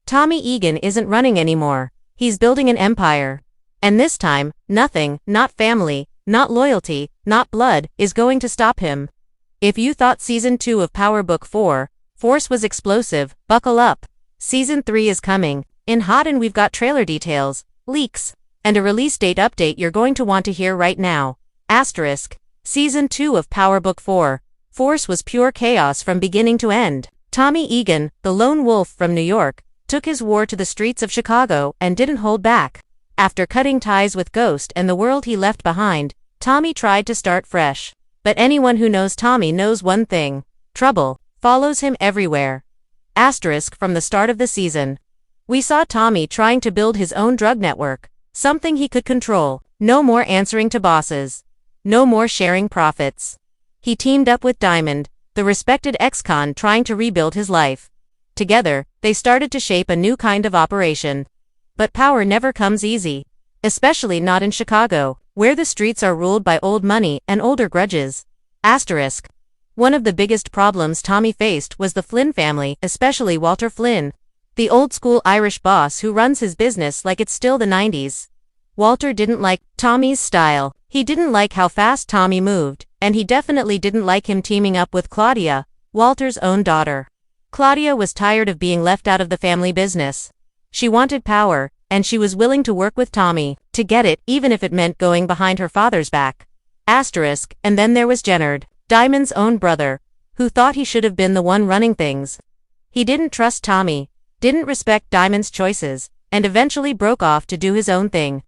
Tommy Egan isn't running anymore. He's building an empire. And this time, nothing, not family, not loyalty, not blood, is going to stop him. If you thought Season 2 of Power Book 4, Force was explosive, buckle up. Season 3 is coming, in hot, and we've got trailer details, leaks, and a release date update you're going to want to hear right now. Season 2 of Power Book 4, Force was pure chaos from beginning to end. Tommy Egan, the lone wolf from New York, took his war to the streets of Chicago and didn't hold back. After cutting ties with Ghost and the world he left behind, Tommy tried to start fresh. But anyone who knows Tommy knows one thing: trouble follows him everywhere. From the start of the season, we saw Tommy trying to build his own drug network, something he could control. No more answering to bosses. No more sharing profits. He teamed up with Diamond, the respected ex-con, trying to rebuild his life. Together, they started to shape a new kind of operation. But power never comes easy. Especially not in Chicago, where the streets are ruled by old money and older grudges. One of the biggest problems Tommy faced was the Flynn family, especially Walter Flynn, the old-school Irish boss who runs his business like it's still the 90s. Walter didn't like Tommy's style. He didn't like how fast Tommy moved, and he definitely didn't like him teaming up with Claudia, Walter's own daughter. Claudia was tired of being left out of the family business. She wanted power, and she was willing to work with Tommy to get it, even if it meant going behind her father's back. And then there was Jennard, Diamond's own brother, who thought he should have been the one running things. He didn't trust Tommy, didn't respect Diamond's choices, and eventually broke off to do his own thing.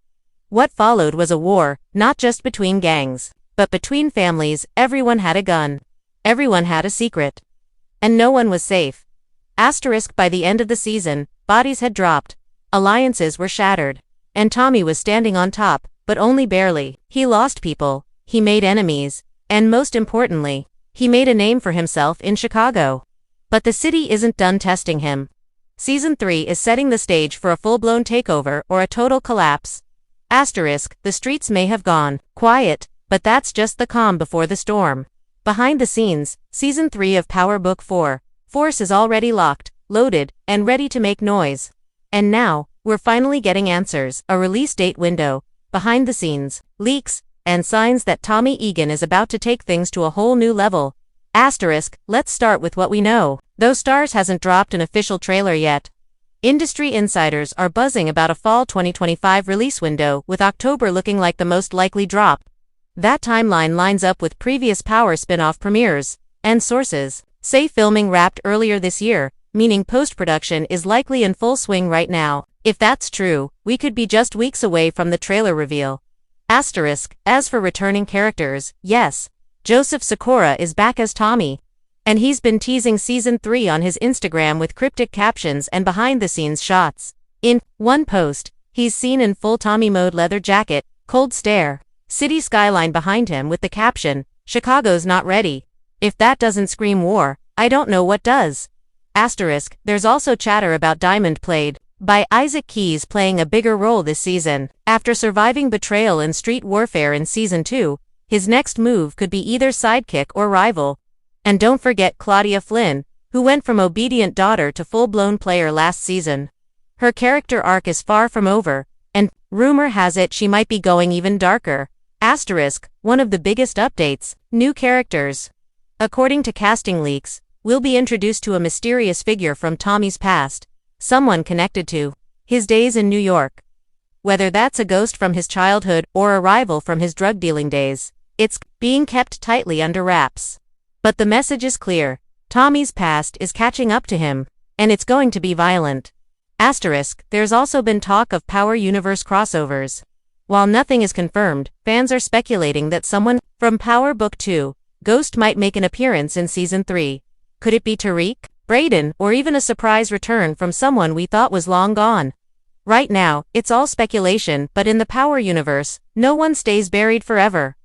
What followed was a war, not just between gangs, but between families. Everyone had a gun. Everyone had a secret. And no one was safe. By the end of the season, bodies had dropped, alliances were shattered, and Tommy was standing on top, but only barely. He lost people, he made enemies, and most importantly, he made a name for himself in Chicago. But the city isn't done testing him. Season 3 is setting the stage for a full-blown takeover or a total collapse. The streets may have gone quiet, but that's just the calm before the storm. Behind the scenes, Season 3 of Power Book 4, Force is already locked, loaded, and ready to make noise. And now, we're finally getting answers, a release date window, behind the scenes, leaks, and signs that Tommy Egan is about to take things to a whole new level. Let's start with what we know. Though Starz hasn't dropped an official trailer yet, industry insiders are buzzing about a fall 2025 release window, with October looking like the most likely drop. That timeline lines up with previous Power spin-off premieres, and sources say filming wrapped earlier this year, meaning post-production is likely in full swing right now. If that's true, we could be just weeks away from the trailer reveal. As for returning characters, yes, Joseph Sikora is back as Tommy. And he's been teasing Season 3 on his Instagram with cryptic captions and behind-the-scenes shots. In one post, he's seen in full Tommy mode, leather jacket, cold stare, city skyline behind him with the caption, "Chicago's not ready." If that doesn't scream war, I don't know what does. There's also chatter about Diamond, played by Isaac Keys, playing a bigger role this season. After surviving betrayal and street warfare in Season 2, his next move could be either sidekick or rival. And don't forget Claudia Flynn, who went from obedient daughter to full-blown player last season. Her character arc is far from over, and rumor has it she might be going even darker. One of the biggest updates, new characters. According to casting leaks, we'll be introduced to a mysterious figure from Tommy's past, someone connected to his days in New York. Whether that's a ghost from his childhood or a rival from his drug-dealing days, it's being kept tightly under wraps. But the message is clear: Tommy's past is catching up to him, and it's going to be violent. There's also been talk of Power Universe crossovers. While nothing is confirmed, fans are speculating that someone from Power Book 2, Ghost, might make an appearance in Season 3. Could it be Tariq, Brayden, or even a surprise return from someone we thought was long gone? Right now, it's all speculation, but in the Power universe, no one stays buried forever.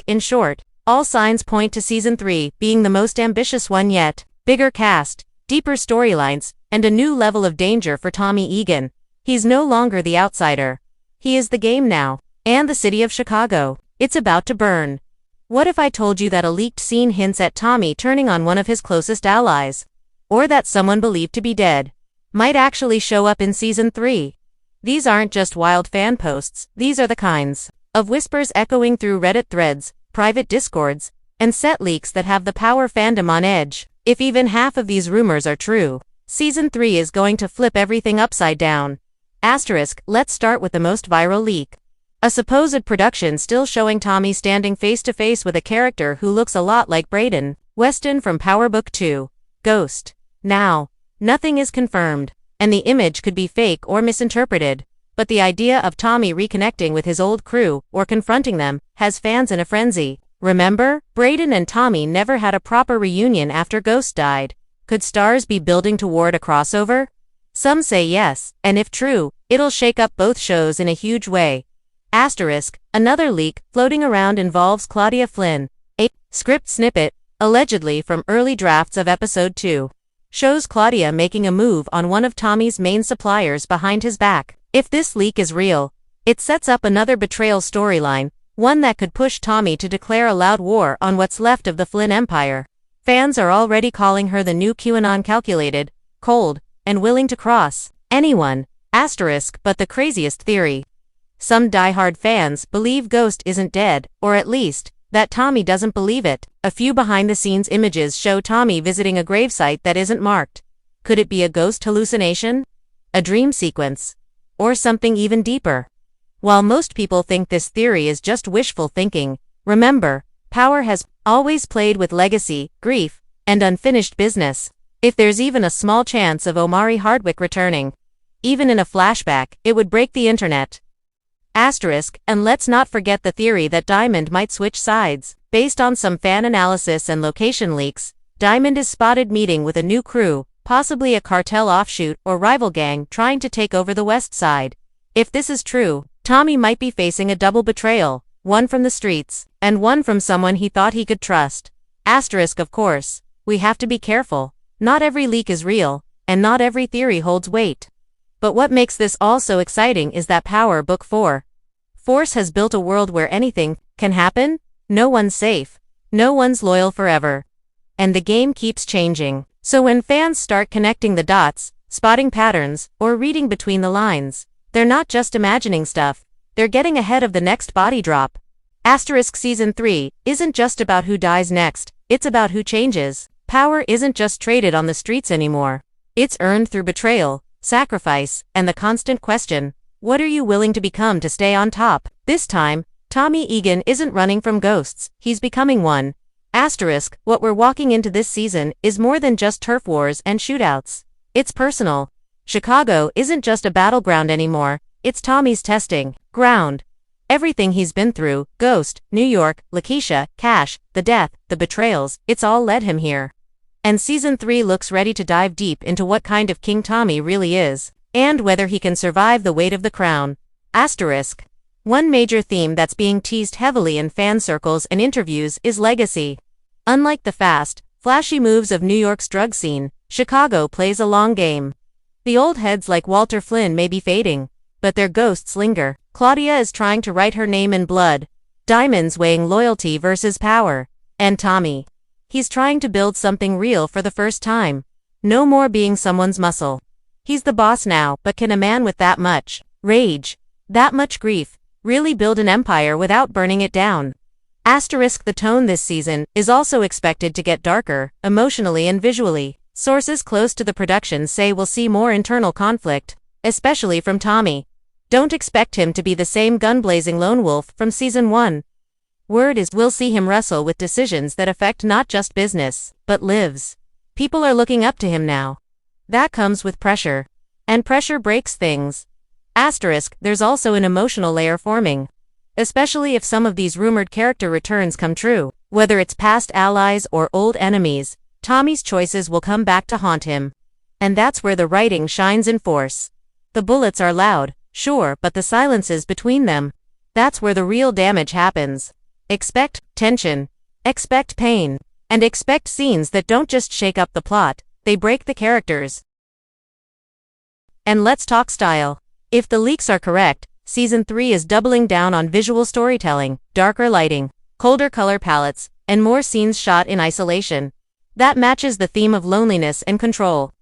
In short, all signs point to Season 3 being the most ambitious one yet. Bigger cast, deeper storylines, and a new level of danger for Tommy Egan. He's no longer the outsider. He is the game now. And the city of Chicago, it's about to burn. What if I told you that a leaked scene hints at Tommy turning on one of his closest allies? Or that someone believed to be dead might actually show up in Season 3. These aren't just wild fan posts, these are the kinds of whispers echoing through Reddit threads, private discords, and set leaks that have the Power fandom on edge. If even half of these rumors are true, Season 3 is going to flip everything upside down. Let's start with the most viral leak. A supposed production still showing Tommy standing face to face with a character who looks a lot like Brayden Weston from Power Book 2, Ghost. Now, nothing is confirmed, and the image could be fake or misinterpreted, but the idea of Tommy reconnecting with his old crew or confronting them has fans in a frenzy. Remember, Brayden and Tommy never had a proper reunion after Ghost died. Could stars be building toward a crossover? Some say yes, and if true, it'll shake up both shows in a huge way. Another leak floating around involves Claudia Flynn. A script snippet, allegedly from early drafts of episode 2, shows Claudia making a move on one of Tommy's main suppliers behind his back. If this leak is real, it sets up another betrayal storyline, one that could push Tommy to declare a loud war on what's left of the Flynn empire. Fans are already calling her the new QAnon, calculated, cold, and willing to cross anyone. But the craziest theory. Some diehard fans believe Ghost isn't dead, or at least, that Tommy doesn't believe it. A few behind-the-scenes images show Tommy visiting a gravesite that isn't marked. Could it be a ghost hallucination? A dream sequence? Or something even deeper? While most people think this theory is just wishful thinking, remember, Power has always played with legacy, grief, and unfinished business. If there's even a small chance of Omari Hardwick returning, even in a flashback, it would break the internet. And let's not forget the theory that Diamond might switch sides. Based on some fan analysis and location leaks, Diamond is spotted meeting with a new crew, possibly a cartel offshoot or rival gang trying to take over the West Side. If this is true, Tommy might be facing a double betrayal, one from the streets, and one from someone he thought he could trust. Of course, we have to be careful. Not every leak is real, and not every theory holds weight. But what makes this all so exciting is that Power Book 4 Force has built a world where anything can happen, no one's safe, no one's loyal forever. And the game keeps changing. So when fans start connecting the dots, spotting patterns, or reading between the lines, they're not just imagining stuff, they're getting ahead of the next body drop. Season 3 isn't just about who dies next, it's about who changes. Power isn't just traded on the streets anymore. It's earned through betrayal, sacrifice, and the constant question, what are you willing to become to stay on top? This time, Tommy Egan isn't running from ghosts, he's becoming one. What we're walking into this season is more than just turf wars and shootouts. It's personal. Chicago isn't just a battleground anymore, it's Tommy's testing ground. Everything he's been through, Ghost, New York, Lakeisha, Cash, the death, the betrayals, it's all led him here. And Season 3 looks ready to dive deep into what kind of king Tommy really is, and whether he can survive the weight of the crown. One major theme that's being teased heavily in fan circles and interviews is legacy. Unlike the fast, flashy moves of New York's drug scene, Chicago plays a long game. The old heads like Walter Flynn may be fading, but their ghosts linger. Claudia is trying to write her name in blood. Diamond's weighing loyalty versus power. And Tommy, he's trying to build something real for the first time. No more being someone's muscle. He's the boss now, but can a man with that much rage, that much grief, really build an empire without burning it down? The tone this season is also expected to get darker, emotionally and visually. Sources close to the production say we'll see more internal conflict, especially from Tommy. Don't expect him to be the same gun-blazing lone wolf from Season 1. Word is we'll see him wrestle with decisions that affect not just business, but lives. People are looking up to him now. That comes with pressure. And pressure breaks things. There's also an emotional layer forming. Especially if some of these rumored character returns come true. Whether it's past allies or old enemies, Tommy's choices will come back to haunt him. And that's where the writing shines in force. The bullets are loud, sure, but the silences between them, that's where the real damage happens. Expect tension, expect pain, and expect scenes that don't just shake up the plot, they break the characters. And let's talk style. If the leaks are correct, Season 3 is doubling down on visual storytelling, darker lighting, colder color palettes, and more scenes shot in isolation. That matches the theme of loneliness and control.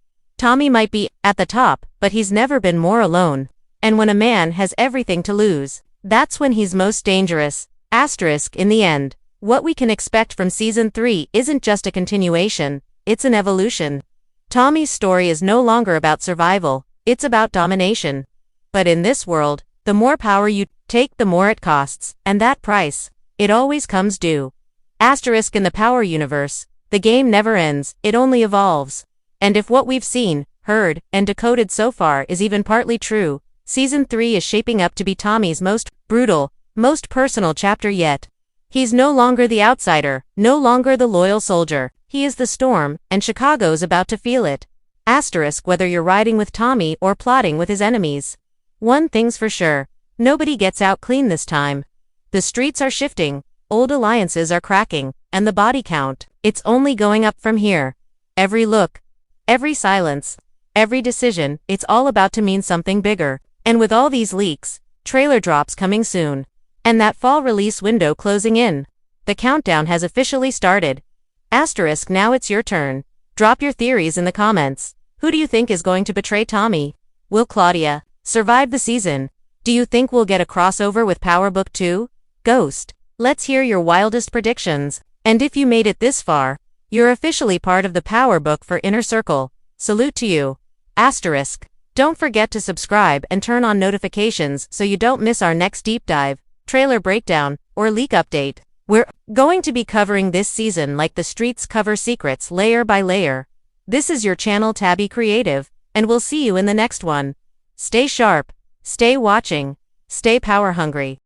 Tommy might be at the top, but he's never been more alone. And when a man has everything to lose, that's when he's most dangerous. Asterisk in the end. What we can expect from Season 3 isn't just a continuation, it's an evolution. Tommy's story is no longer about survival, it's about domination. But in this world, the more power you take, the more it costs, and that price, it always comes due. Asterisk in the power universe, the game never ends, it only evolves. And if what we've seen, heard, and decoded so far is even partly true, Season 3 is shaping up to be Tommy's most brutal, most personal chapter yet. He's no longer the outsider, no longer the loyal soldier, he is the storm, and Chicago's about to feel it. Asterisk whether you're riding with Tommy or plotting with his enemies. One thing's for sure, nobody gets out clean this time. The streets are shifting, old alliances are cracking, and the body count, it's only going up from here. Every look, every silence, every decision, it's all about to mean something bigger. And with all these leaks, trailer drops coming soon, and that fall release window closing in, the countdown has officially started. Asterisk now it's your turn. Drop your theories in the comments. Who do you think is going to betray Tommy? Will Claudia survive the season? Do you think we'll get a crossover with Power Book 2? Ghost. Let's hear your wildest predictions. And if you made it this far, you're officially part of the Power Book for Inner Circle. Salute to you. Asterisk. Don't forget to subscribe and turn on notifications so you don't miss our next deep dive, trailer breakdown, or leak update. We're going to be covering this season like the streets cover secrets layer by layer. This is your channel Tabby Creative, and we'll see you in the next one. Stay sharp, stay watching, stay power hungry.